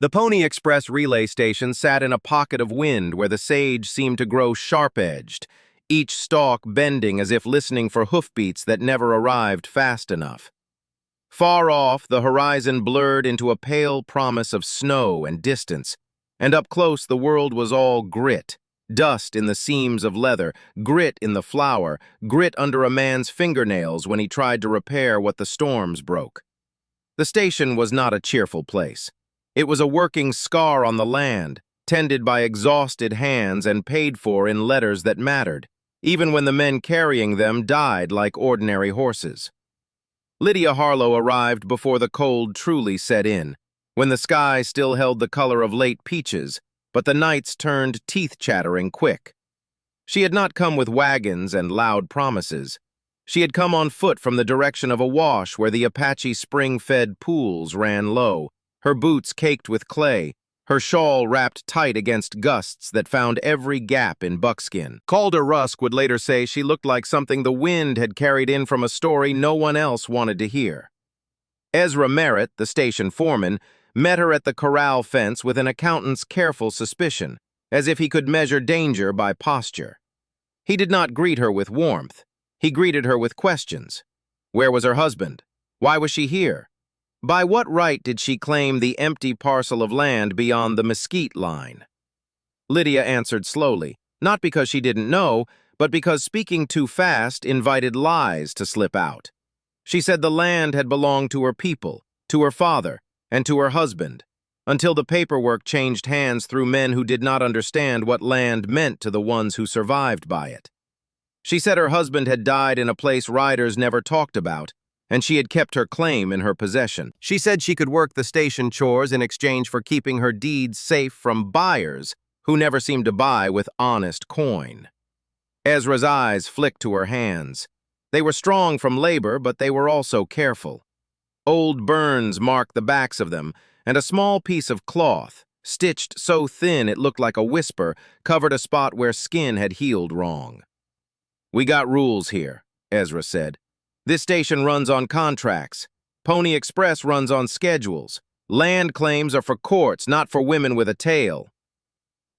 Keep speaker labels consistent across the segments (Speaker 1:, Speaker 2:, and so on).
Speaker 1: The Pony Express relay station sat in a pocket of wind where the sage seemed to grow sharp-edged, each stalk bending as if listening for hoofbeats that never arrived fast enough. Far off, the horizon blurred into a pale promise of snow and distance, and up close the world was all grit, dust in the seams of leather, grit in the flour, grit under a man's fingernails when he tried to repair what the storms broke. The station was not a cheerful place. It was a working scar on the land, tended by exhausted hands and paid for in letters that mattered, even when the men carrying them died like ordinary horses. Lydia Harlow arrived before the cold truly set in, when the sky still held the color of late peaches, but the nights turned teeth-chattering quick. She had not come with wagons and loud promises. She had come on foot from the direction of a wash where the Apache spring-fed pools ran low, her boots caked with clay, her shawl wrapped tight against gusts that found every gap in buckskin. Calder Rusk would later say she looked like something the wind had carried in from a story no one else wanted to hear. Ezra Merritt, the station foreman, met her at the corral fence with an accountant's careful suspicion, as if he could measure danger by posture. He did not greet her with warmth. He greeted her with questions. Where was her husband? Why was she here? By what right did she claim the empty parcel of land beyond the mesquite line? Lydia answered slowly, not because she didn't know, but because speaking too fast invited lies to slip out. She said the land had belonged to her people, to her father, and to her husband, until the paperwork changed hands through men who did not understand what land meant to the ones who survived by it. She said her husband had died in a place riders never talked about, and she had kept her claim in her possession. She said she could work the station chores in exchange for keeping her deeds safe from buyers who never seemed to buy with honest coin. Ezra's eyes flicked to her hands. They were strong from labor, but they were also careful. Old burns marked the backs of them, and a small piece of cloth, stitched so thin it looked like a whisper, covered a spot where skin had healed wrong. "We got rules here," Ezra said. "This station runs on contracts. Pony Express runs on schedules. Land claims are for courts, not for women with a tail."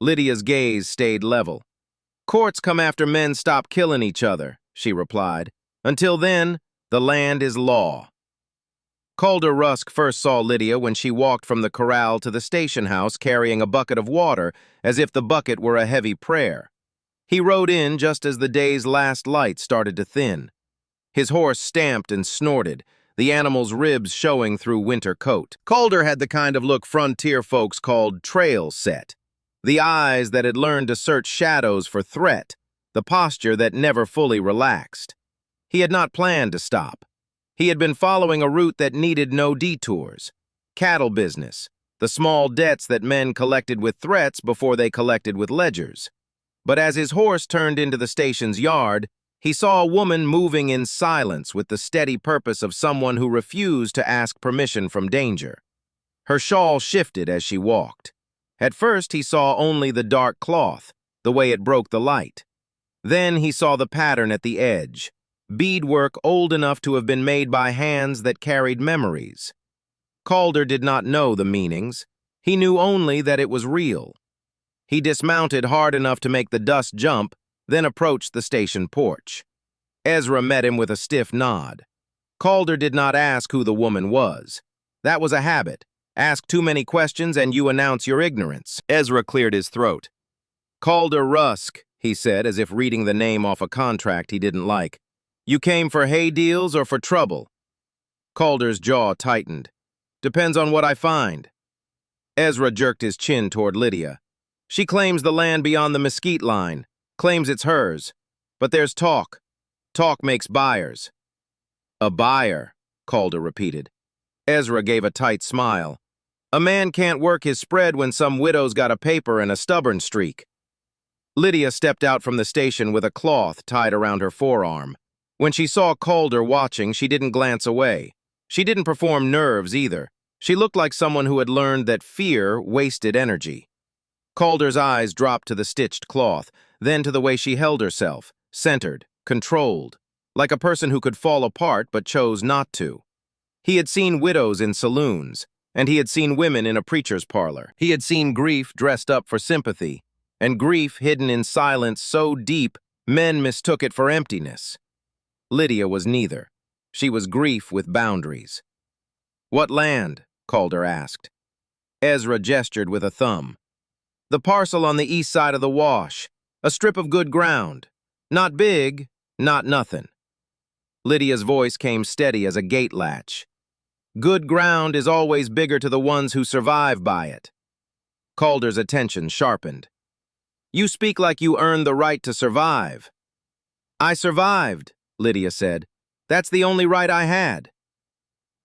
Speaker 1: Lydia's gaze stayed level. "Courts come after men stop killing each other," she replied. "Until then, the land is law." Calder Rusk first saw Lydia when she walked from the corral to the station house carrying a bucket of water, as if the bucket were a heavy prayer. He rode in just as the day's last light started to thin. His horse stamped and snorted, the animal's ribs showing through winter coat. Calder had the kind of look frontier folks called trail set. The eyes that had learned to search shadows for threat, the posture that never fully relaxed. He had not planned to stop. He had been following a route that needed no detours. Cattle business, the small debts that men collected with threats before they collected with ledgers. But as his horse turned into the station's yard, he saw a woman moving in silence with the steady purpose of someone who refused to ask permission from danger. Her shawl shifted as she walked. At first he saw only the dark cloth, the way it broke the light. Then he saw the pattern at the edge, beadwork old enough to have been made by hands that carried memories. Calder did not know the meanings. He knew only that it was real. He dismounted hard enough to make the dust jump, then approached the station porch. Ezra met him with a stiff nod. Calder did not ask who the woman was. That was a habit. Ask too many questions and you announce your ignorance. Ezra cleared his throat. "Calder Rusk," he said, as if reading the name off a contract he didn't like. "You came for hay deals or for trouble?" Calder's jaw tightened. "Depends on what I find." Ezra jerked his chin toward Lydia. "She claims the land beyond the mesquite line. Claims it's hers. But there's talk. Talk makes buyers." "A buyer," Calder repeated. Ezra gave a tight smile. "A man can't work his spread when some widow's got a paper and a stubborn streak." Lydia stepped out from the station with a cloth tied around her forearm. When she saw Calder watching, she didn't glance away. She didn't perform nerves either. She looked like someone who had learned that fear wasted energy. Calder's eyes dropped to the stitched cloth, then to the way she held herself, centered, controlled, like a person who could fall apart but chose not to. He had seen widows in saloons, and he had seen women in a preacher's parlor. He had seen grief dressed up for sympathy, and grief hidden in silence so deep men mistook it for emptiness. Lydia was neither. She was grief with boundaries. "What land?" Calder asked. Ezra gestured with a thumb. "The parcel on the east side of the wash. A strip of good ground. Not big, not nothing." Lydia's voice came steady as a gate latch. "Good ground is always bigger to the ones who survive by it." Calder's attention sharpened. "You speak like you earned the right to survive." "I survived," Lydia said. "That's the only right I had."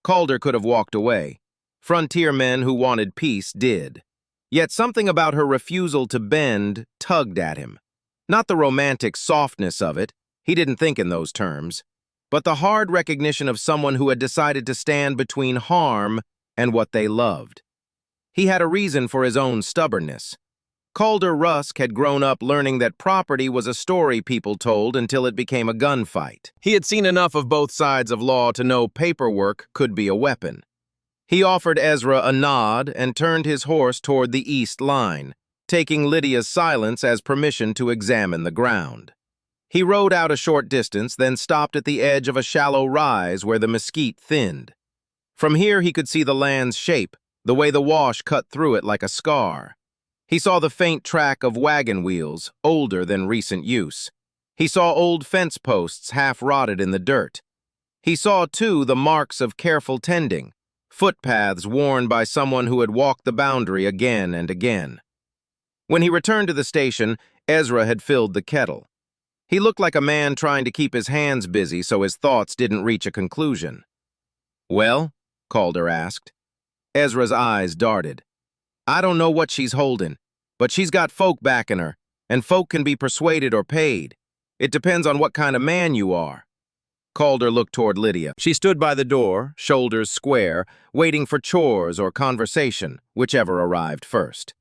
Speaker 1: Calder could have walked away. Frontier men who wanted peace did. Yet something about her refusal to bend tugged at him. Not the romantic softness of it, he didn't think in those terms, but the hard recognition of someone who had decided to stand between harm and what they loved. He had a reason for his own stubbornness. Calder Rusk had grown up learning that property was a story people told until it became a gunfight. He had seen enough of both sides of law to know paperwork could be a weapon. He offered Ezra a nod and turned his horse toward the east line, taking Lydia's silence as permission to examine the ground. He rode out a short distance, then stopped at the edge of a shallow rise where the mesquite thinned. From here he could see the land's shape, the way the wash cut through it like a scar. He saw the faint track of wagon wheels, older than recent use. He saw old fence posts half rotted in the dirt. He saw, too, the marks of careful tending, footpaths worn by someone who had walked the boundary again and again. When he returned to the station, Ezra had filled the kettle. He looked like a man trying to keep his hands busy so his thoughts didn't reach a conclusion. "Well?" Calder asked. Ezra's eyes darted. "I don't know what she's holding, but she's got folk backing her, and folk can be persuaded or paid. It depends on what kind of man you are." Calder looked toward Lydia. She stood by the door, shoulders square, waiting for chores or conversation, whichever arrived first.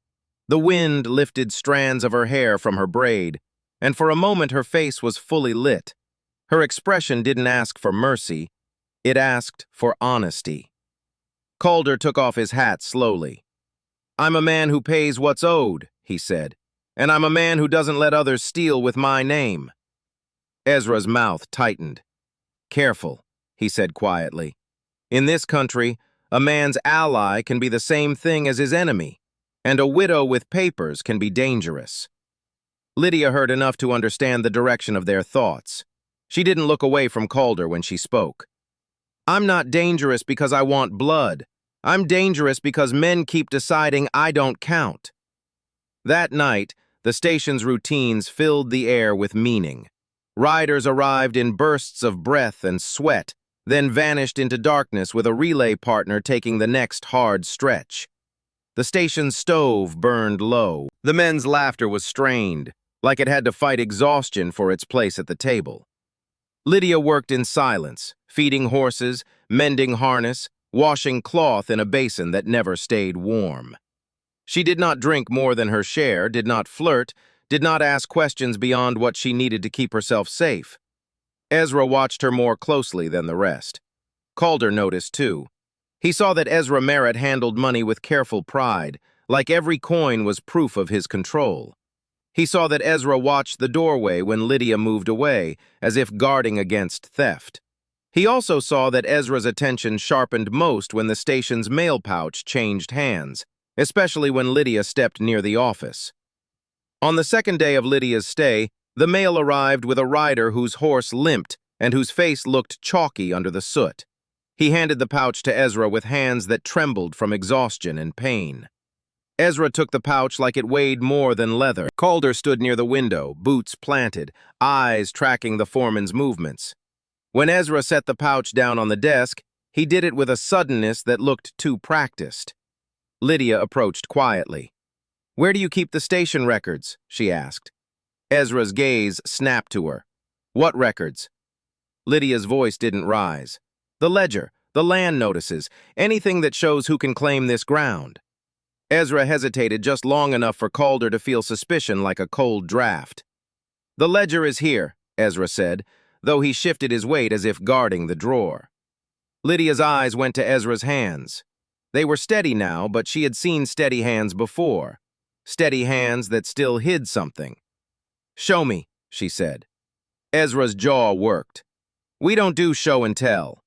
Speaker 1: The wind lifted strands of her hair from her braid, and for a moment her face was fully lit. Her expression didn't ask for mercy, it asked for honesty. Calder took off his hat slowly. "I'm a man who pays what's owed," he said, "and I'm a man who doesn't let others steal with my name." Ezra's mouth tightened. "Careful," he said quietly. "In this country, a man's ally can be the same thing as his enemy, and a widow with papers can be dangerous." Lydia heard enough to understand the direction of their thoughts. She didn't look away from Calder when she spoke. "I'm not dangerous because I want blood. I'm dangerous because men keep deciding I don't count." That night, the station's routines filled the air with meaning. Riders arrived in bursts of breath and sweat, then vanished into darkness with a relay partner taking the next hard stretch. The station's stove burned low. The men's laughter was strained, like it had to fight exhaustion for its place at the table. Lydia worked in silence, feeding horses, mending harness, washing cloth in a basin that never stayed warm. She did not drink more than her share, did not flirt, did not ask questions beyond what she needed to keep herself safe. Ezra watched her more closely than the rest. Calder noticed, too. He saw that Ezra Merritt handled money with careful pride, like every coin was proof of his control. He saw that Ezra watched the doorway when Lydia moved away, as if guarding against theft. He also saw that Ezra's attention sharpened most when the station's mail pouch changed hands, especially when Lydia stepped near the office. On the second day of Lydia's stay, the mail arrived with a rider whose horse limped and whose face looked chalky under the soot. He handed the pouch to Ezra with hands that trembled from exhaustion and pain. Ezra took the pouch like it weighed more than leather. Calder stood near the window, boots planted, eyes tracking the foreman's movements. When Ezra set the pouch down on the desk, he did it with a suddenness that looked too practiced. Lydia approached quietly. "Where do you keep the station records?" she asked. Ezra's gaze snapped to her. "What records?" Lydia's voice didn't rise. "The ledger, the land notices, anything that shows who can claim this ground." Ezra hesitated just long enough for Calder to feel suspicion like a cold draft. "The ledger is here," Ezra said, though he shifted his weight as if guarding the drawer. Lydia's eyes went to Ezra's hands. They were steady now, but she had seen steady hands before. Steady hands that still hid something. "Show me," she said. Ezra's jaw worked. "We don't do show and tell."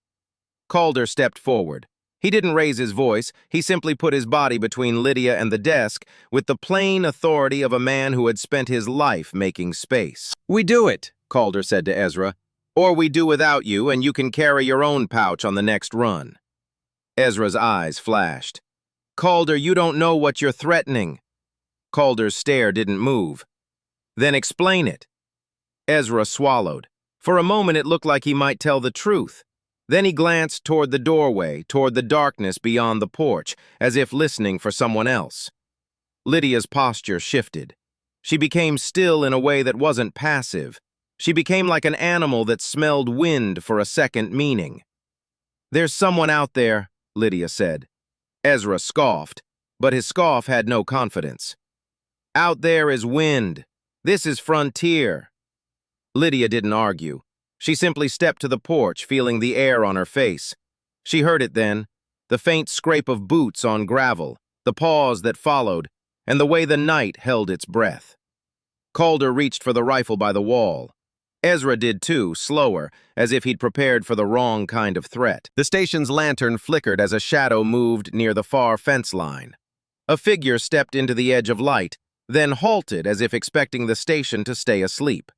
Speaker 1: Calder stepped forward. He didn't raise his voice, he simply put his body between Lydia and the desk with the plain authority of a man who had spent his life making space. "We do it," Calder said to Ezra, "or we do without you and you can carry your own pouch on the next run." Ezra's eyes flashed. "Calder, you don't know what you're threatening." Calder's stare didn't move. "Then explain it." Ezra swallowed. For a moment it looked like he might tell the truth. Then he glanced toward the doorway, toward the darkness beyond the porch, as if listening for someone else. Lydia's posture shifted. She became still in a way that wasn't passive. She became like an animal that smelled wind for a second meaning. "There's someone out there," Lydia said. Ezra scoffed, but his scoff had no confidence. "Out there is wind. This is frontier." Lydia didn't argue. She simply stepped to the porch, feeling the air on her face. She heard it then, the faint scrape of boots on gravel, the pause that followed, and the way the night held its breath. Calder reached for the rifle by the wall. Ezra did too, slower, as if he'd prepared for the wrong kind of threat. The station's lantern flickered as a shadow moved near the far fence line. A figure stepped into the edge of light, then halted as if expecting the station to stay asleep.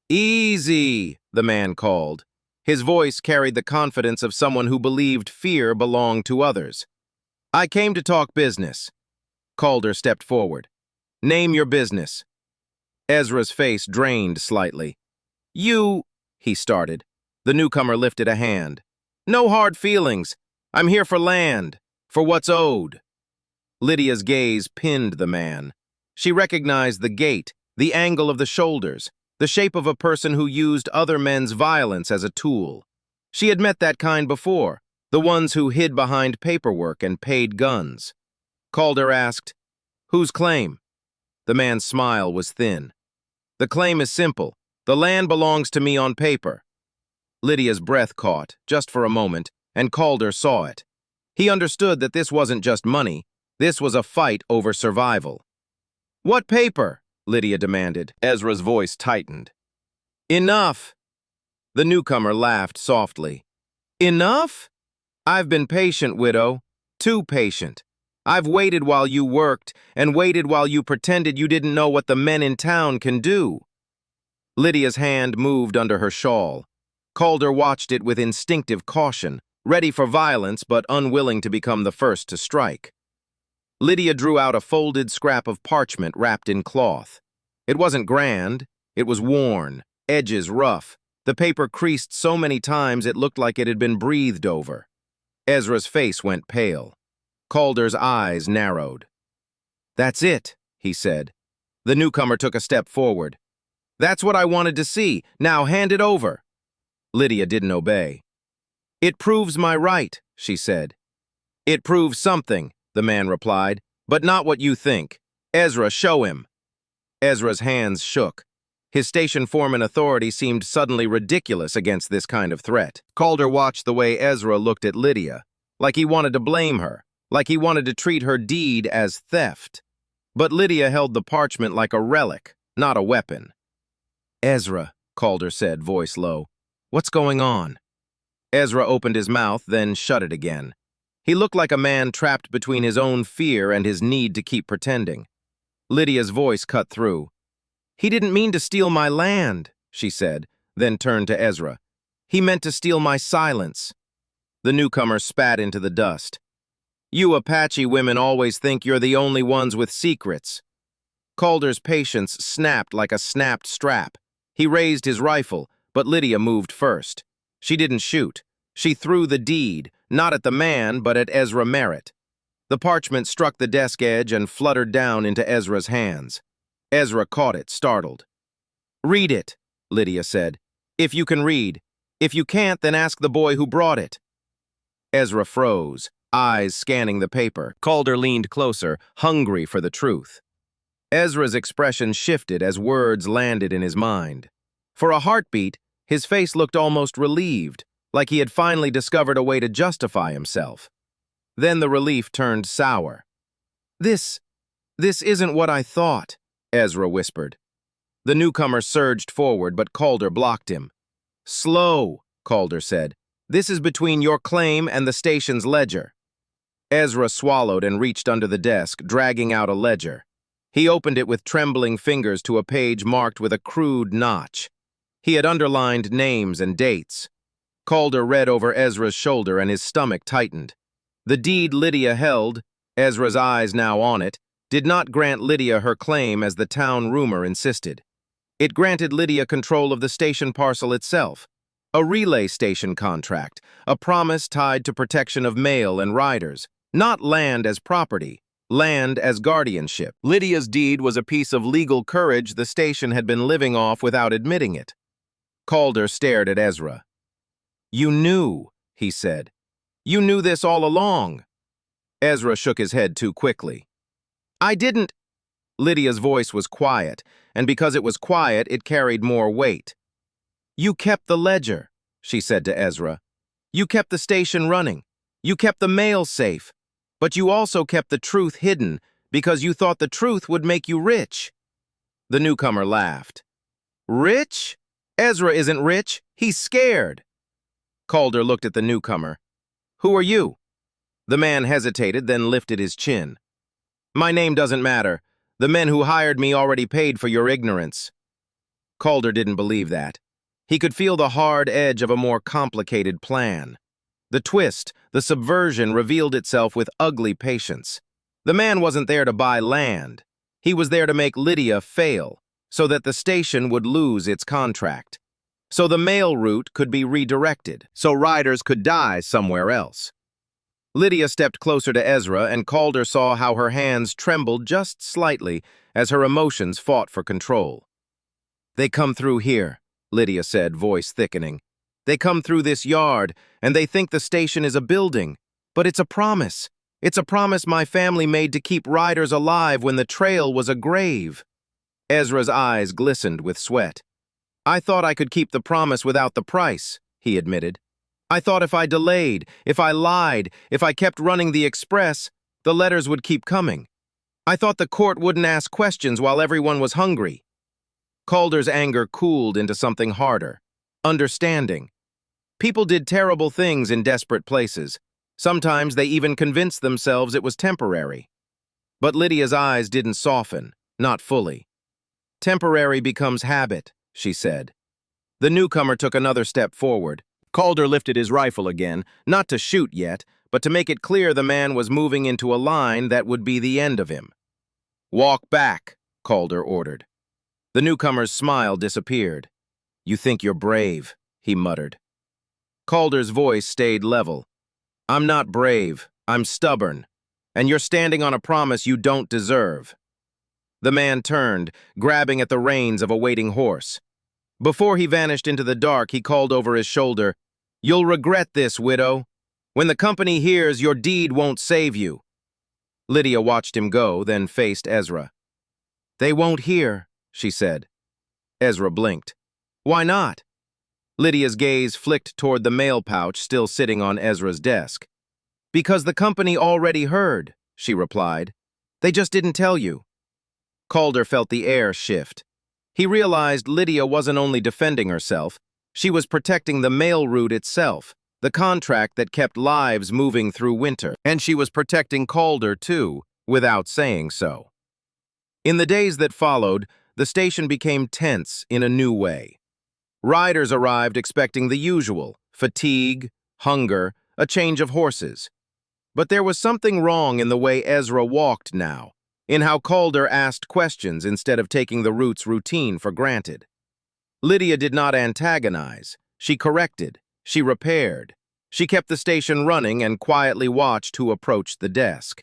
Speaker 1: "Easy," the man called. His voice carried the confidence of someone who believed fear belonged to others. "I came to talk business." Calder stepped forward. "Name your business." Ezra's face drained slightly. He started. The newcomer lifted a hand. "No hard feelings. I'm here for land, for what's owed." Lydia's gaze pinned the man. She recognized the gait, the angle of the shoulders, the shape of a person who used other men's violence as a tool. She had met that kind before, the ones who hid behind paperwork and paid guns. Calder asked, "Whose claim?" The man's smile was thin. "The claim is simple. The land belongs to me on paper." Lydia's breath caught, just for a moment, and Calder saw it. He understood that this wasn't just money. This was a fight over survival. "What paper?" Lydia demanded. Ezra's voice tightened. "Enough." The newcomer laughed softly. "Enough? I've been patient, widow. Too patient. I've waited while you worked, and waited while you pretended you didn't know what the men in town can do." Lydia's hand moved under her shawl. Calder watched it with instinctive caution, ready for violence but unwilling to become the first to strike. Lydia drew out a folded scrap of parchment wrapped in cloth. It wasn't grand. It was worn, edges rough. The paper creased so many times it looked like it had been breathed over. Ezra's face went pale. Calder's eyes narrowed. "That's it," he said. The newcomer took a step forward. "That's what I wanted to see. Now hand it over." Lydia didn't obey. "It proves my right," she said. "It proves something," the man replied, "but not what you think. Ezra, show him." Ezra's hands shook. His station foreman authority seemed suddenly ridiculous against this kind of threat. Calder watched the way Ezra looked at Lydia, like he wanted to blame her, like he wanted to treat her deed as theft. But Lydia held the parchment like a relic, not a weapon. "Ezra," Calder said, voice low, "what's going on?" Ezra opened his mouth, then shut it again. He looked like a man trapped between his own fear and his need to keep pretending. Lydia's voice cut through. "He didn't mean to steal my land," she said, then turned to Ezra. "He meant to steal my silence." The newcomer spat into the dust. "You Apache women always think you're the only ones with secrets." Calder's patience snapped like a snapped strap. He raised his rifle, but Lydia moved first. She didn't shoot. She threw the deed, not at the man, but at Ezra Merritt. The parchment struck the desk edge and fluttered down into Ezra's hands. Ezra caught it, startled. "Read it," Lydia said. "If you can read. If you can't, then ask the boy who brought it." Ezra froze, eyes scanning the paper. Calder leaned closer, hungry for the truth. Ezra's expression shifted as words landed in his mind. For a heartbeat, his face looked almost relieved, like he had finally discovered a way to justify himself. Then the relief turned sour. This isn't what I thought, Ezra whispered. The newcomer surged forward, but Calder blocked him. Slow, Calder said. This is between your claim and the station's ledger. Ezra swallowed and reached under the desk, dragging out a ledger. He opened it with trembling fingers to a page marked with a crude notch. He had underlined names and dates. Calder read over Ezra's shoulder and his stomach tightened. The deed Lydia held, Ezra's eyes now on it, did not grant Lydia her claim as the town rumor insisted. It granted Lydia control of the station parcel itself, a relay station contract, a promise tied to protection of mail and riders, not land as property, land as guardianship. Lydia's deed was a piece of legal courage the station had been living off without admitting it. Calder stared at Ezra. You knew, he said. You knew this all along. Ezra shook his head too quickly. I didn't. Lydia's voice was quiet, and because it was quiet, it carried more weight. You kept the ledger, she said to Ezra. You kept the station running. You kept the mail safe. But you also kept the truth hidden because you thought the truth would make you rich. The newcomer laughed. Rich? Ezra isn't rich. He's scared. Calder looked at the newcomer. Who are you? The man hesitated, then lifted his chin. My name doesn't matter. The men who hired me already paid for your ignorance. Calder didn't believe that. He could feel the hard edge of a more complicated plan. The twist, the subversion, revealed itself with ugly patience. The man wasn't there to buy land. He was there to make Lydia fail, so that the station would lose its contract. So the mail route could be redirected, so riders could die somewhere else. Lydia stepped closer to Ezra, and Calder saw how her hands trembled just slightly as her emotions fought for control. They come through here, Lydia said, voice thickening. They come through this yard, and they think the station is a building. But it's a promise. It's a promise my family made to keep riders alive when the trail was a grave. Ezra's eyes glistened with sweat. I thought I could keep the promise without the price, he admitted. I thought if I delayed, if I lied, if I kept running the express, the letters would keep coming. I thought the court wouldn't ask questions while everyone was hungry. Calder's anger cooled into something harder. Understanding. People did terrible things in desperate places. Sometimes they even convinced themselves it was temporary. But Lydia's eyes didn't soften, not fully. Temporary becomes habit, she said. The newcomer took another step forward. Calder lifted his rifle again, not to shoot yet, but to make it clear the man was moving into a line that would be the end of him. Walk back, Calder ordered. The newcomer's smile disappeared. You think you're brave, he muttered. Calder's voice stayed level. I'm not brave, I'm stubborn, and you're standing on a promise you don't deserve. The man turned, grabbing at the reins of a waiting horse. Before he vanished into the dark, he called over his shoulder, You'll regret this, widow. When the company hears, your deed won't save you. Lydia watched him go, then faced Ezra. They won't hear, she said. Ezra blinked. Why not? Lydia's gaze flicked toward the mail pouch still sitting on Ezra's desk. Because the company already heard, she replied. They just didn't tell you. Calder felt the air shift. He realized Lydia wasn't only defending herself, she was protecting the mail route itself, the contract that kept lives moving through winter. And she was protecting Calder, too, without saying so. In the days that followed, the station became tense in a new way. Riders arrived expecting the usual, fatigue, hunger, a change of horses. But there was something wrong in the way Ezra walked now, in how Calder asked questions instead of taking the route's routine for granted. Lydia did not antagonize. She corrected. She repaired. She kept the station running and quietly watched who approached the desk.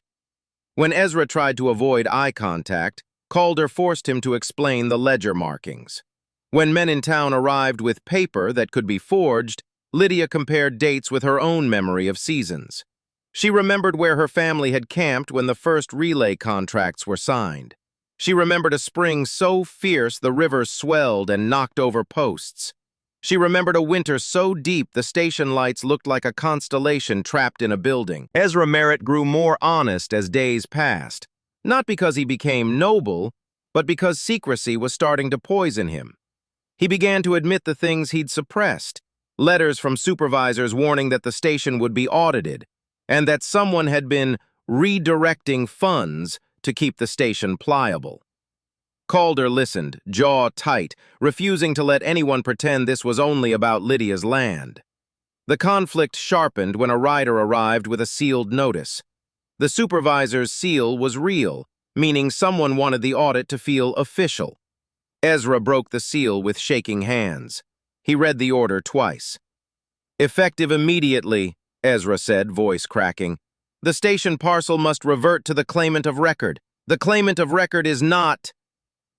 Speaker 1: When Ezra tried to avoid eye contact, Calder forced him to explain the ledger markings. When men in town arrived with paper that could be forged, Lydia compared dates with her own memory of seasons. She remembered where her family had camped when the first relay contracts were signed. She remembered a spring so fierce the river swelled and knocked over posts. She remembered a winter so deep the station lights looked like a constellation trapped in a building. Ezra Merritt grew more honest as days passed, not because he became noble, but because secrecy was starting to poison him. He began to admit the things he'd suppressed, letters from supervisors warning that the station would be audited, and that someone had been redirecting funds to keep the station pliable. Calder listened, jaw tight, refusing to let anyone pretend this was only about Lydia's land. The conflict sharpened when a rider arrived with a sealed notice. The supervisor's seal was real, meaning someone wanted the audit to feel official. Ezra broke the seal with shaking hands. He read the order twice. "Effective immediately," Ezra said, voice cracking. "The station parcel must revert to the claimant of record. The claimant of record is not—"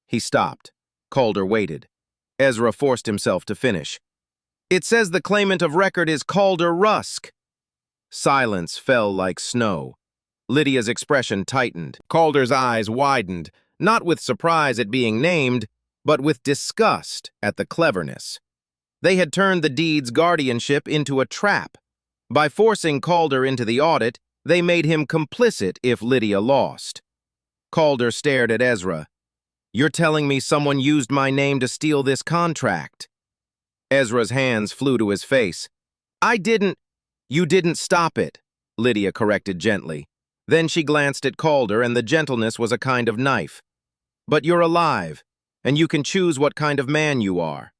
Speaker 1: He stopped. Calder waited. Ezra forced himself to finish. "It says the claimant of record is Calder Rusk." Silence fell like snow. Lydia's expression tightened. Calder's eyes widened, not with surprise at being named, but with disgust at the cleverness. They had turned the deed's guardianship into a trap. By forcing Calder into the audit, they made him complicit if Lydia lost. Calder stared at Ezra. "You're telling me someone used my name to steal this contract?" Ezra's hands flew to his face. "I didn't—" "You didn't stop it," Lydia corrected gently. Then she glanced at Calder, and the gentleness was a kind of knife. "But you're alive, and you can choose what kind of man you are."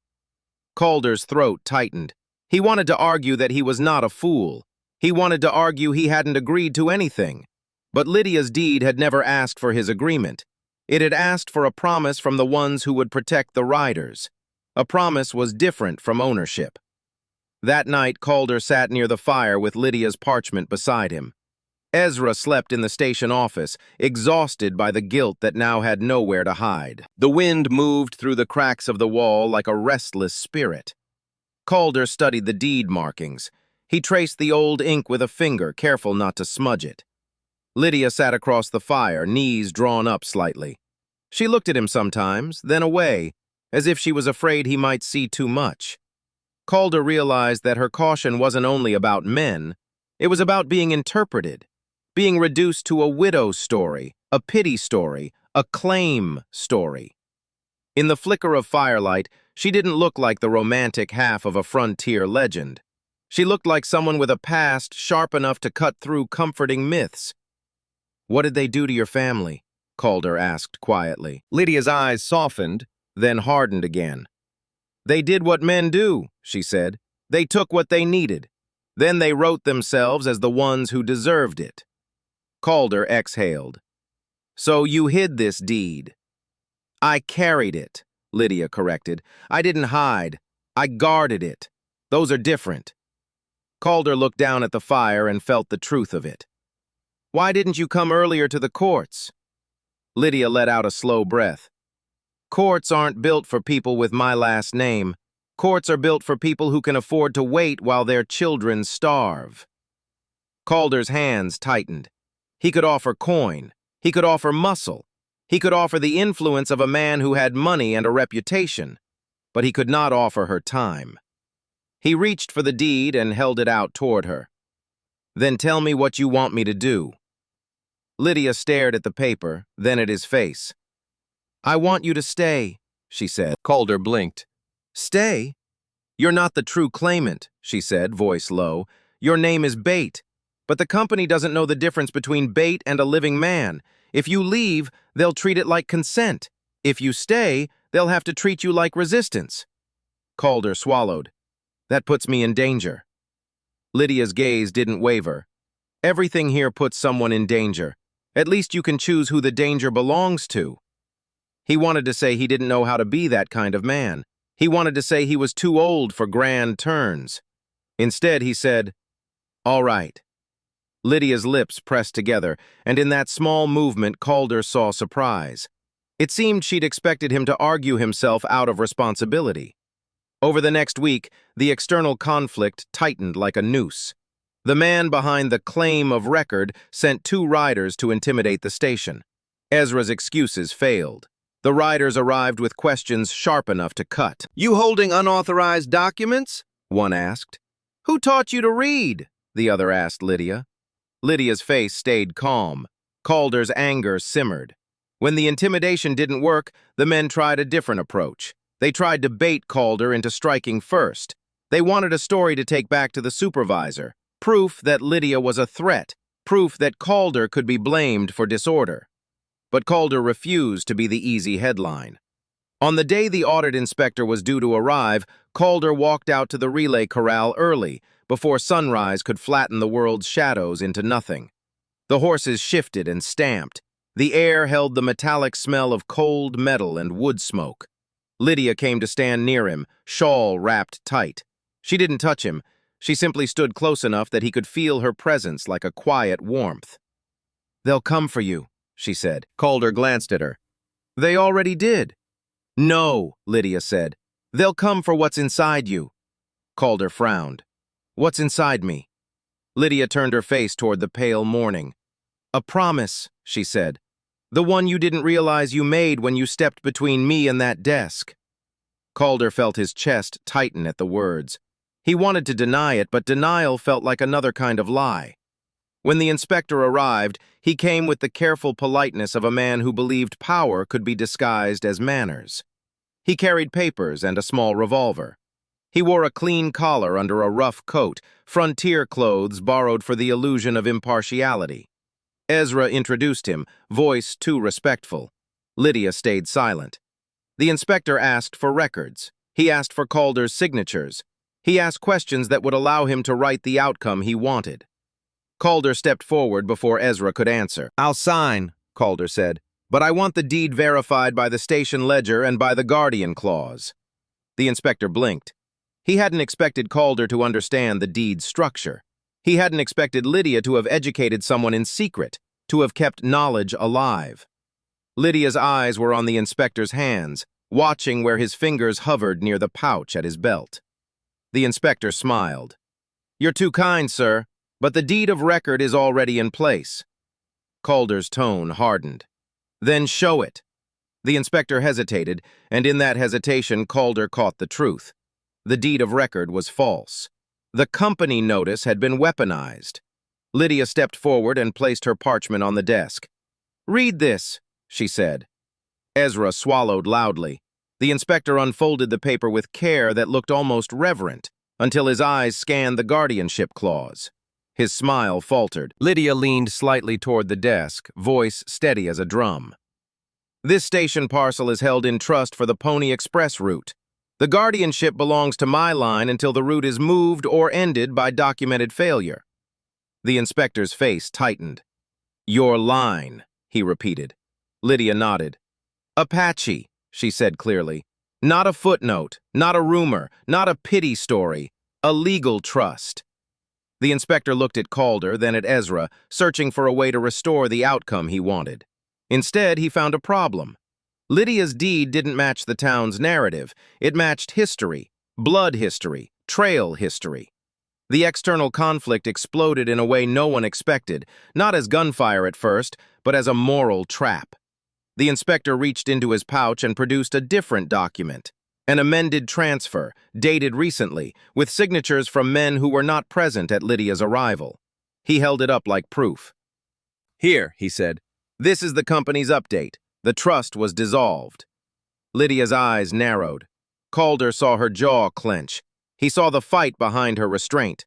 Speaker 1: Calder's throat tightened. He wanted to argue that he was not a fool. He wanted to argue he hadn't agreed to anything. But Lydia's deed had never asked for his agreement. It had asked for a promise from the ones who would protect the riders. A promise was different from ownership. That night, Calder sat near the fire with Lydia's parchment beside him. Ezra slept in the station office, exhausted by the guilt that now had nowhere to hide. The wind moved through the cracks of the wall like a restless spirit. Calder studied the deed markings. He traced the old ink with a finger, careful not to smudge it. Lydia sat across the fire, knees drawn up slightly. She looked at him sometimes, then away, as if she was afraid he might see too much. Calder realized that her caution wasn't only about men, it was about being interpreted, being reduced to a widow's story, a pity story, a claim story. In the flicker of firelight, she didn't look like the romantic half of a frontier legend. She looked like someone with a past sharp enough to cut through comforting myths. "What did they do to your family?" Calder asked quietly. Lydia's eyes softened, then hardened again. "They did what men do," she said. "They took what they needed. Then they wrote themselves as the ones who deserved it." Calder exhaled. "So you hid this deed?" "I carried it," Lydia corrected. "I didn't hide. I guarded it. Those are different." Calder looked down at the fire and felt the truth of it. "Why didn't you come earlier to the courts?" Lydia let out a slow breath. "Courts aren't built for people with my last name. Courts are built for people who can afford to wait while their children starve." Calder's hands tightened. He could offer coin. He could offer muscle. He could offer the influence of a man who had money and a reputation. But he could not offer her time. He reached for the deed and held it out toward her. "Then tell me what you want me to do." Lydia stared at the paper, then at his face. "I want you to stay," she said. Calder blinked. "Stay? You're not the true claimant," she said, voice low. "Your name is Bait. But the company doesn't know the difference between bait and a living man. If you leave, they'll treat it like consent. If you stay, they'll have to treat you like resistance." Calder swallowed. "That puts me in danger." Lydia's gaze didn't waver. "Everything here puts someone in danger. At least you can choose who the danger belongs to." He wanted to say he didn't know how to be that kind of man. He wanted to say he was too old for grand turns. Instead, he said, "All right." Lydia's lips pressed together, and in that small movement, Calder saw surprise. It seemed she'd expected him to argue himself out of responsibility. Over the next week, the external conflict tightened like a noose. The man behind the claim of record sent 2 riders to intimidate the station. Ezra's excuses failed. The riders arrived with questions sharp enough to cut.
Speaker 2: "You holding unauthorized documents?"
Speaker 1: one asked. "Who taught you to read?" the other asked Lydia. Lydia's face stayed calm. Calder's anger simmered. When the intimidation didn't work, the men tried a different approach. They tried to bait Calder into striking first. They wanted a story to take back to the supervisor, proof that Lydia was a threat, proof that Calder could be blamed for disorder. But Calder refused to be the easy headline. On the day the audit inspector was due to arrive, Calder walked out to the relay corral early, before sunrise could flatten the world's shadows into nothing. The horses shifted and stamped. The air held the metallic smell of cold metal and wood smoke. Lydia came to stand near him, shawl wrapped tight. She didn't touch him. She simply stood close enough that he could feel her presence like a quiet warmth. "They'll come for you," she said. Calder glanced at her. "They already did." "No," Lydia said. "They'll come for what's inside you." Calder frowned. "What's inside me?" Lydia turned her face toward the pale morning. "A promise," she said. "The one you didn't realize you made when you stepped between me and that desk." Calder felt his chest tighten at the words. He wanted to deny it, but denial felt like another kind of lie. When the inspector arrived, he came with the careful politeness of a man who believed power could be disguised as manners. He carried papers and a small revolver. He wore a clean collar under a rough coat, frontier clothes borrowed for the illusion of impartiality. Ezra introduced him, voice too respectful. Lydia stayed silent. The inspector asked for records. He asked for Calder's signatures. He asked questions that would allow him to write the outcome he wanted. Calder stepped forward before Ezra could answer. "I'll sign," Calder said, "but I want the deed verified by the station ledger and by the guardian clause." The inspector blinked. He hadn't expected Calder to understand the deed's structure. He hadn't expected Lydia to have educated someone in secret, to have kept knowledge alive. Lydia's eyes were on the inspector's hands, watching where his fingers hovered near the pouch at his belt. The inspector smiled. "You're too kind, sir, but the deed of record is already in place." Calder's tone hardened. "Then show it." The inspector hesitated, and in that hesitation Calder caught the truth. The deed of record was false. The company notice had been weaponized. Lydia stepped forward and placed her parchment on the desk. "Read this," she said. Ezra swallowed loudly. The inspector unfolded the paper with care that looked almost reverent, until his eyes scanned the guardianship clause. His smile faltered. Lydia leaned slightly toward the desk, voice steady as a drum. "This station parcel is held in trust for the Pony Express route. The guardianship belongs to my line until the route is moved or ended by documented failure." The inspector's face tightened. "Your line," he repeated. Lydia nodded. "Apache," she said clearly. "Not a footnote, not a rumor, not a pity story. A legal trust." The inspector looked at Calder, then at Ezra, searching for a way to restore the outcome he wanted. Instead, he found a problem. Lydia's deed didn't match the town's narrative. It matched history, blood history, trail history. The external conflict exploded in a way no one expected, not as gunfire at first, but as a moral trap. The inspector reached into his pouch and produced a different document, an amended transfer, dated recently, with signatures from men who were not present at Lydia's arrival. He held it up like proof. "Here," he said, "this is the company's update. The trust was dissolved." Lydia's eyes narrowed. Calder saw her jaw clench. He saw the fight behind her restraint.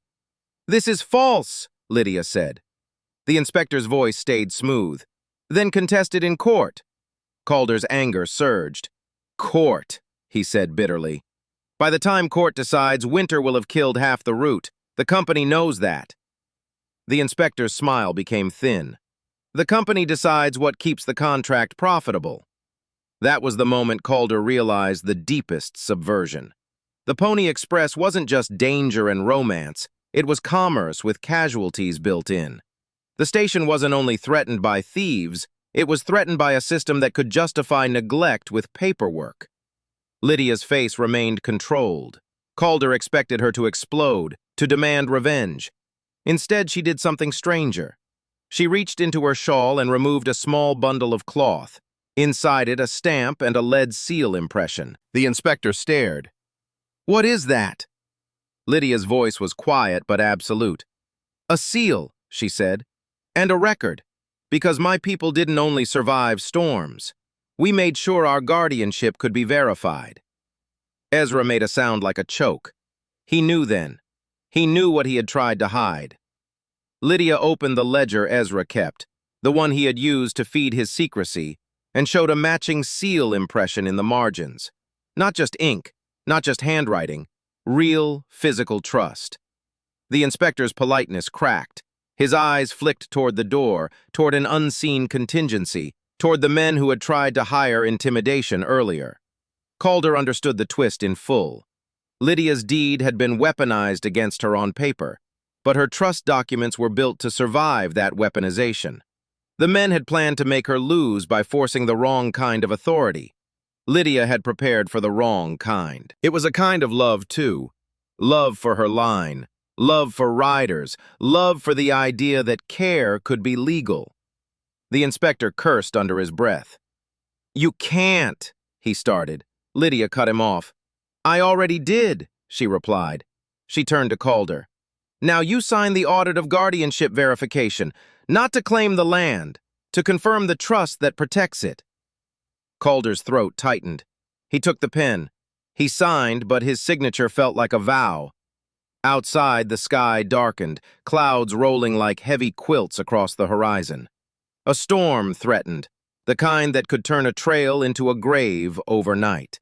Speaker 1: "This is false," Lydia said. The inspector's voice stayed smooth. "Then contest it in court." Calder's anger surged. "Court," he said bitterly. "By the time court decides, winter will have killed half the route. The company knows that." The inspector's smile became thin. "The company decides what keeps the contract profitable." That was the moment Calder realized the deepest subversion. The Pony Express wasn't just danger and romance, it was commerce with casualties built in. The station wasn't only threatened by thieves, it was threatened by a system that could justify neglect with paperwork. Lydia's face remained controlled. Calder expected her to explode, to demand revenge. Instead, she did something stranger. She reached into her shawl and removed a small bundle of cloth. Inside it, a stamp and a lead seal impression. The inspector stared. "What is that?" Lydia's voice was quiet but absolute. "A seal," she said, "and a record, because my people didn't only survive storms. We made sure our guardianship could be verified." Ezra made a sound like a choke. He knew then. He knew what he had tried to hide. Lydia opened the ledger Ezra kept, the one he had used to feed his secrecy, and showed a matching seal impression in the margins. Not just ink, not just handwriting, real physical trust. The inspector's politeness cracked. His eyes flicked toward the door, toward an unseen contingency, toward the men who had tried to hire intimidation earlier. Calder understood the twist in full. Lydia's deed had been weaponized against her on paper, but her trust documents were built to survive that weaponization. The men had planned to make her lose by forcing the wrong kind of authority. Lydia had prepared for the wrong kind. It was a kind of love, too. Love for her line, love for riders, love for the idea that care could be legal. The inspector cursed under his breath. "You can't," he started. Lydia cut him off. "I already did," she replied. She turned to Calder. "Now you sign the audit of guardianship verification, not to claim the land, to confirm the trust that protects it." Calder's throat tightened. He took the pen. He signed, but his signature felt like a vow. Outside, the sky darkened, clouds rolling like heavy quilts across the horizon. A storm threatened, the kind that could turn a trail into a grave overnight.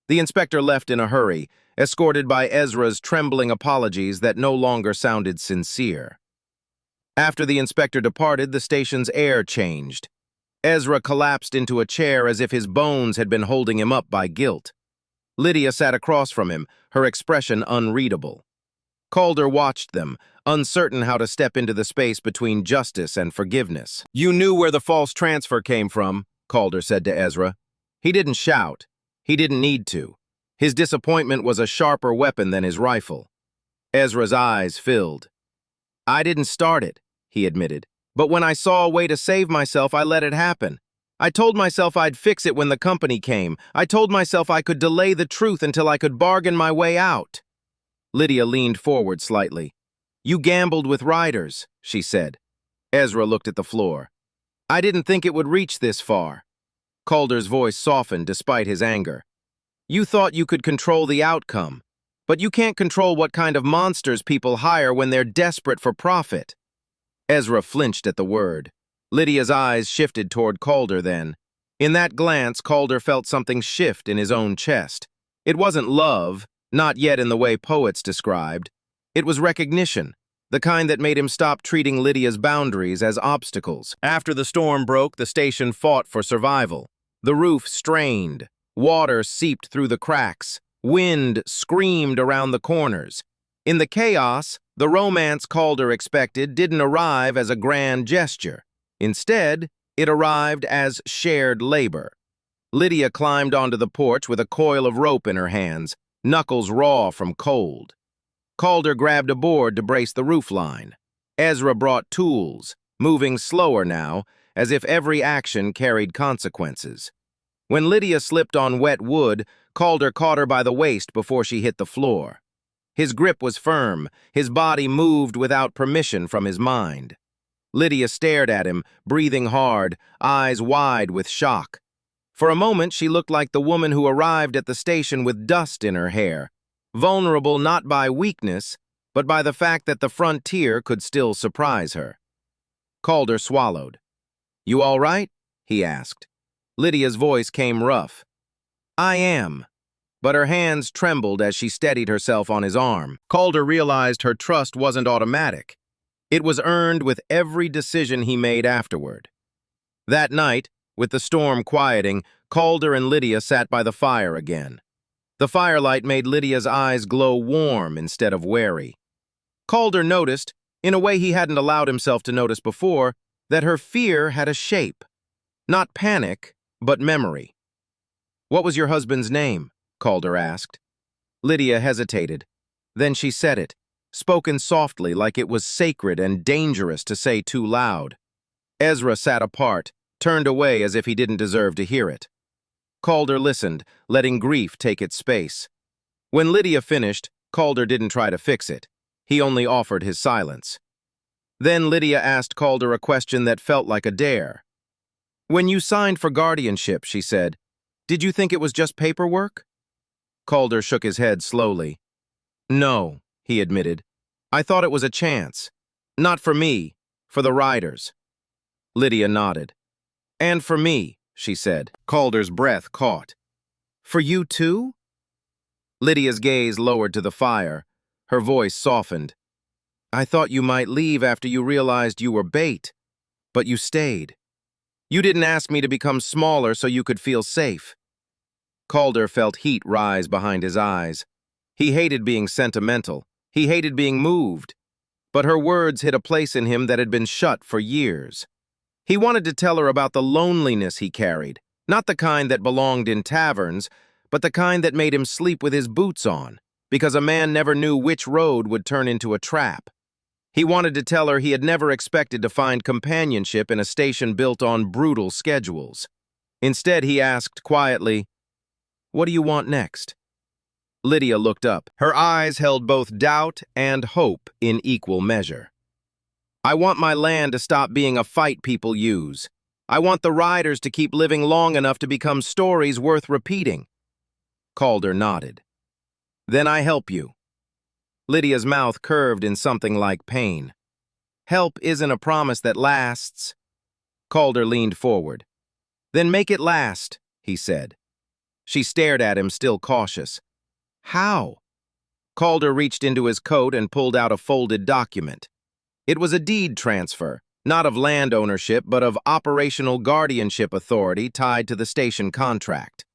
Speaker 1: The inspector left in a hurry, escorted by Ezra's trembling apologies that no longer sounded sincere. After the inspector departed, the station's air changed. Ezra collapsed into a chair as if his bones had been holding him up by guilt. Lydia sat across from him, her expression unreadable. Calder watched them, uncertain how to step into the space between justice and forgiveness. "You knew where the false transfer came from," Calder said to Ezra. He didn't shout. He didn't need to. His disappointment was a sharper weapon than his rifle. Ezra's eyes filled. "I didn't start it," he admitted. "But when I saw a way to save myself, I let it happen. I told myself I'd fix it when the company came. I told myself I could delay the truth until I could bargain my way out." Lydia leaned forward slightly. "You gambled with riders," she said. Ezra looked at the floor. "I didn't think it would reach this far." Calder's voice softened despite his anger. "You thought you could control the outcome, but you can't control what kind of monsters people hire when they're desperate for profit." Ezra flinched at the word. Lydia's eyes shifted toward Calder then. In that glance, Calder felt something shift in his own chest. It wasn't love, not yet in the way poets described. It was recognition, the kind that made him stop treating Lydia's boundaries as obstacles. After the storm broke, the station fought for survival. The roof strained. Water seeped through the cracks. Wind screamed around the corners. In the chaos, the romance Calder expected didn't arrive as a grand gesture. Instead, it arrived as shared labor. Lydia climbed onto the porch with a coil of rope in her hands, knuckles raw from cold. Calder grabbed a board to brace the roofline. Ezra brought tools, moving slower now, as if every action carried consequences. When Lydia slipped on wet wood, Calder caught her by the waist before she hit the floor. His grip was firm, his body moved without permission from his mind. Lydia stared at him, breathing hard, eyes wide with shock. For a moment, she looked like the woman who arrived at the station with dust in her hair, vulnerable not by weakness, but by the fact that the frontier could still surprise her. Calder swallowed. "You all right?" he asked. Lydia's voice came rough. "I am." But her hands trembled as she steadied herself on his arm. Calder realized her trust wasn't automatic. It was earned with every decision he made afterward. That night, with the storm quieting, Calder and Lydia sat by the fire again. The firelight made Lydia's eyes glow warm instead of wary. Calder noticed, in a way he hadn't allowed himself to notice before, that her fear had a shape. Not panic, but memory. "What was your husband's name?" Calder asked. Lydia hesitated. Then she said it, spoken softly like it was sacred and dangerous to say too loud. Ezra sat apart, turned away as if he didn't deserve to hear it. Calder listened, letting grief take its space. When Lydia finished, Calder didn't try to fix it. He only offered his silence. Then Lydia asked Calder a question that felt like a dare. "When you signed for guardianship," she said, "did you think it was just paperwork?" Calder shook his head slowly. "No," he admitted. "I thought it was a chance. Not for me, for the riders." Lydia nodded. "And for me," she said. Calder's breath caught. "For you too?" Lydia's gaze lowered to the fire. Her voice softened. "I thought you might leave after you realized you were bait, but you stayed. You didn't ask me to become smaller so you could feel safe." Calder felt heat rise behind his eyes. He hated being sentimental. He hated being moved. But her words hit a place in him that had been shut for years. He wanted to tell her about the loneliness he carried, not the kind that belonged in taverns, but the kind that made him sleep with his boots on, because a man never knew which road would turn into a trap. He wanted to tell her he had never expected to find companionship in a station built on brutal schedules. Instead, he asked quietly, "What do you want next?" Lydia looked up. Her eyes held both doubt and hope in equal measure. "I want my land to stop being a fight people use. I want the riders to keep living long enough to become stories worth repeating." Calder nodded. "Then I help you." Lydia's mouth curved in something like pain. "Help isn't a promise that lasts." Calder leaned forward. "Then make it last," he said. She stared at him, still cautious. "How?" Calder reached into his coat and pulled out a folded document. It was a deed transfer, not of land ownership, but of operational guardianship authority tied to the station contract.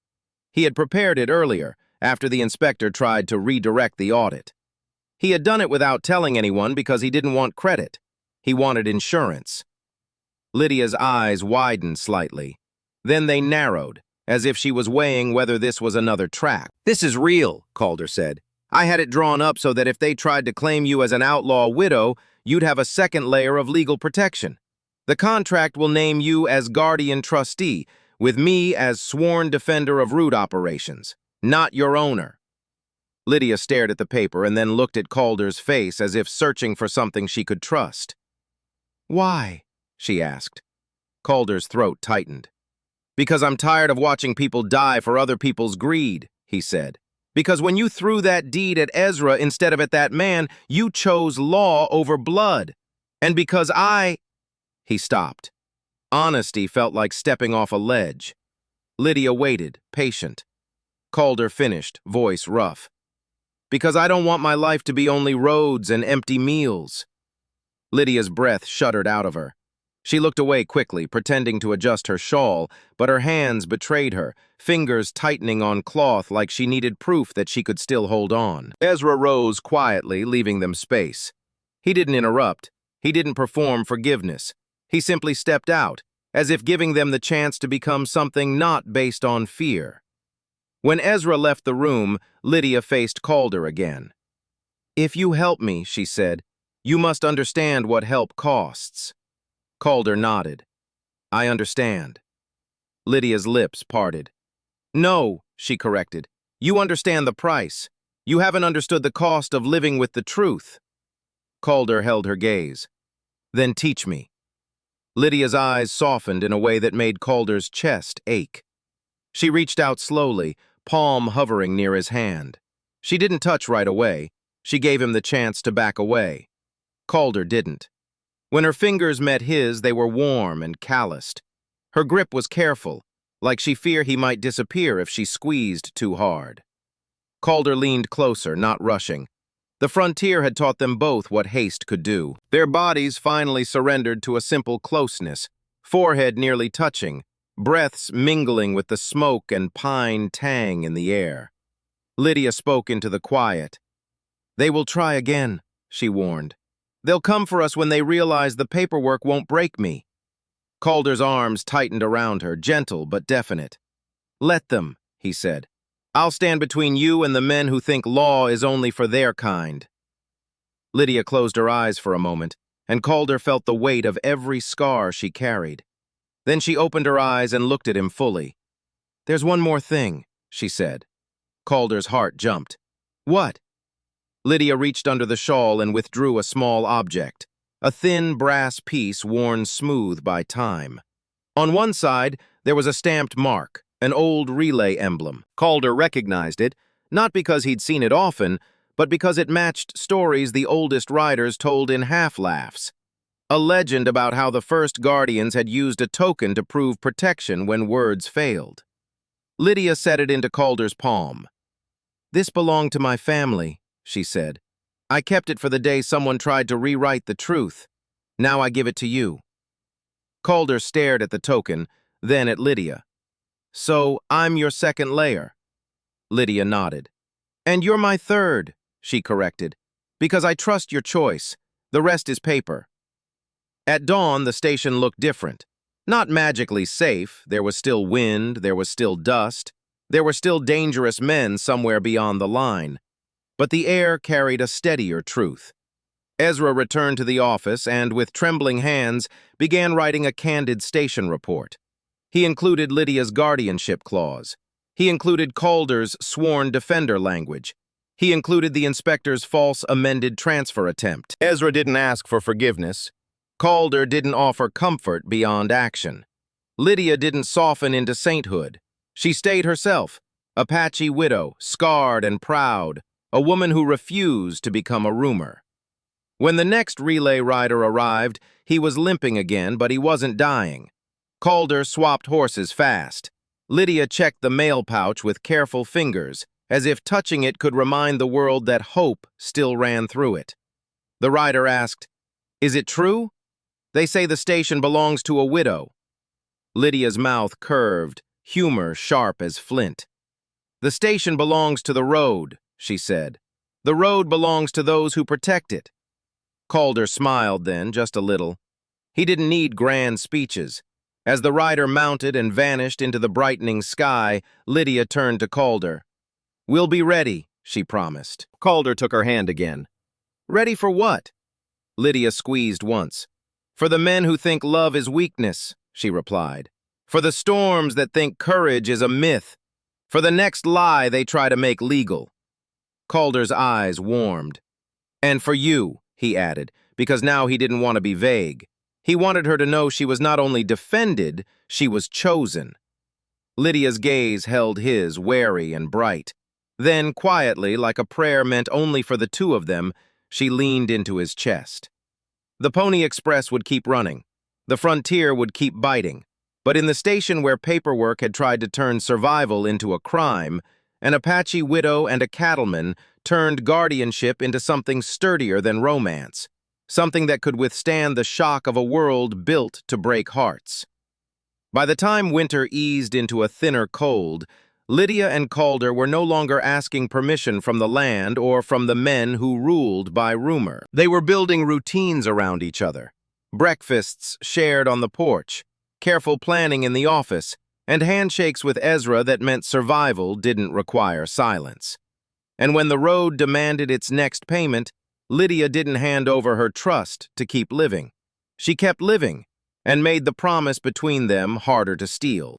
Speaker 1: He had prepared it earlier, after the inspector tried to redirect the audit. He had done it without telling anyone because he didn't want credit. He wanted insurance. Lydia's eyes widened slightly. Then they narrowed, as if she was weighing whether this was another trap. "This is real," Calder said. "I had it drawn up so that if they tried to claim you as an outlaw widow, you'd have a second layer of legal protection. The contract will name you as guardian trustee, with me as sworn defender of route operations, not your owner." Lydia stared at the paper and then looked at Calder's face as if searching for something she could trust. "Why?" she asked. Calder's throat tightened. "Because I'm tired of watching people die for other people's greed," he said. "Because when you threw that deed at Ezra instead of at that man, you chose law over blood. And because He stopped. Honesty felt like stepping off a ledge. Lydia waited, patient. Calder finished, voice rough. "Because I don't want my life to be only roads and empty meals." Lydia's breath shuddered out of her. She looked away quickly, pretending to adjust her shawl, but her hands betrayed her, fingers tightening on cloth like she needed proof that she could still hold on. Ezra rose quietly, leaving them space. He didn't interrupt. He didn't perform forgiveness. He simply stepped out, as if giving them the chance to become something not based on fear. When Ezra left the room, Lydia faced Calder again. "If you help me," she said, "you must understand what help costs." Calder nodded. "I understand." Lydia's lips parted. "No," she corrected. "You understand the price. You haven't understood the cost of living with the truth." Calder held her gaze. "Then teach me." Lydia's eyes softened in a way that made Calder's chest ache. She reached out slowly, palm hovering near his hand. She didn't touch right away. She gave him the chance to back away. Calder didn't. When her fingers met his, they were warm and calloused. Her grip was careful, like she feared he might disappear if she squeezed too hard. Calder leaned closer, not rushing. The frontier had taught them both what haste could do. Their bodies finally surrendered to a simple closeness, forehead nearly touching, breaths mingling with the smoke and pine tang in the air. Lydia spoke into the quiet. "They will try again," she warned. "They'll come for us when they realize the paperwork won't break me." Calder's arms tightened around her, gentle but definite. "Let them," he said. "I'll stand between you and the men who think law is only for their kind." Lydia closed her eyes for a moment, and Calder felt the weight of every scar she carried. Then she opened her eyes and looked at him fully. "There's one more thing," she said. Calder's heart jumped. "What?" Lydia reached under the shawl and withdrew a small object, a thin brass piece worn smooth by time. On one side, there was a stamped mark, an old relay emblem. Calder recognized it, not because he'd seen it often, but because it matched stories the oldest riders told in half-laughs. A legend about how the first Guardians had used a token to prove protection when words failed. Lydia set it into Calder's palm. "This belonged to my family," she said. "I kept it for the day someone tried to rewrite the truth. Now I give it to you." Calder stared at the token, then at Lydia. "So I'm your second layer?" Lydia nodded. "And you're my third," she corrected, "because I trust your choice. The rest is paper." At dawn, the station looked different. Not magically safe. There was still wind, there was still dust, there were still dangerous men somewhere beyond the line. But the air carried a steadier truth. Ezra returned to the office and, with trembling hands, began writing a candid station report. He included Lydia's guardianship clause. He included Calder's sworn defender language. He included the inspector's false amended transfer attempt. Ezra didn't ask for forgiveness. Calder didn't offer comfort beyond action. Lydia didn't soften into sainthood. She stayed herself, Apache widow, scarred and proud, a woman who refused to become a rumor. When the next relay rider arrived, he was limping again, but he wasn't dying. Calder swapped horses fast. Lydia checked the mail pouch with careful fingers, as if touching it could remind the world that hope still ran through it. The rider asked, "Is it true? They say the station belongs to a widow." Lydia's mouth curved, humor sharp as flint. "The station belongs to the road," she said. "The road belongs to those who protect it." Calder smiled then, just a little. He didn't need grand speeches. As the rider mounted and vanished into the brightening sky, Lydia turned to Calder. "We'll be ready," she promised. Calder took her hand again. "Ready for what?" Lydia squeezed once. "For the men who think love is weakness," she replied. "For the storms that think courage is a myth. For the next lie they try to make legal." Calder's eyes warmed. "And for you," he added, because now he didn't want to be vague. He wanted her to know she was not only defended, she was chosen. Lydia's gaze held his, wary and bright. Then, quietly, like a prayer meant only for the two of them, she leaned into his chest. The Pony Express would keep running. The frontier would keep biting. But in the station where paperwork had tried to turn survival into a crime, an Apache widow and a cattleman turned guardianship into something sturdier than romance, something that could withstand the shock of a world built to break hearts. By the time winter eased into a thinner cold, Lydia and Calder were no longer asking permission from the land or from the men who ruled by rumor. They were building routines around each other. Breakfasts shared on the porch, careful planning in the office, and handshakes with Ezra that meant survival didn't require silence. And when the road demanded its next payment, Lydia didn't hand over her trust to keep living. She kept living, and made the promise between them harder to steal.